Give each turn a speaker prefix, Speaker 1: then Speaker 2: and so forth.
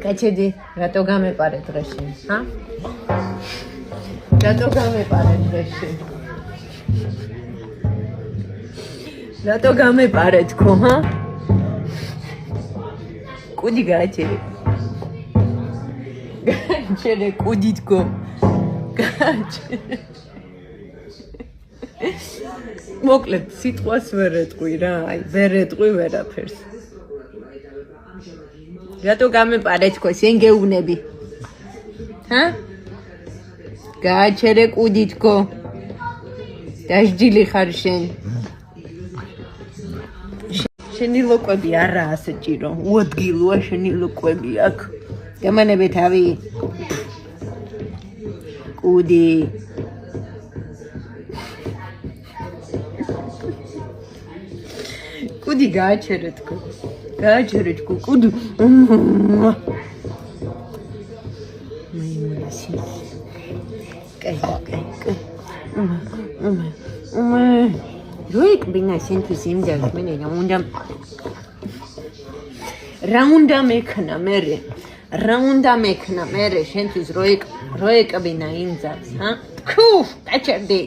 Speaker 1: კაჩედი, რატო გამეპარე დღეში, ჰა? რატო გამეპარე დღეში? რატო გამეპარე თქო, ჰა? კუდი გააჩერე. გააჩერე კუდი თქო. გააჩერე. მოკლედ სიტყვას ვერ ეტყვი რა, აი, ვერ ეტყვი ვერაფერს. რატო გამეპარე თქო, შენ გეუბნები? ჰა? გააჩერე კუდი თქო. დაждილი ხარ შენ. შენი ლოკვები არაა საჭირო, უადგილოა შენი ლოკვები აქ. გამანები თავი. კუდი. კუდი გააჩერე თქო. გააჩერე თქო, კუდი. მაიმუნისი. კაი. როიქ ბინა შენთვის იმდენს მე რა უნდა მექნა მერე შენთვის როიქ ბინა იმძალს ჰა ქუ დაჭერდი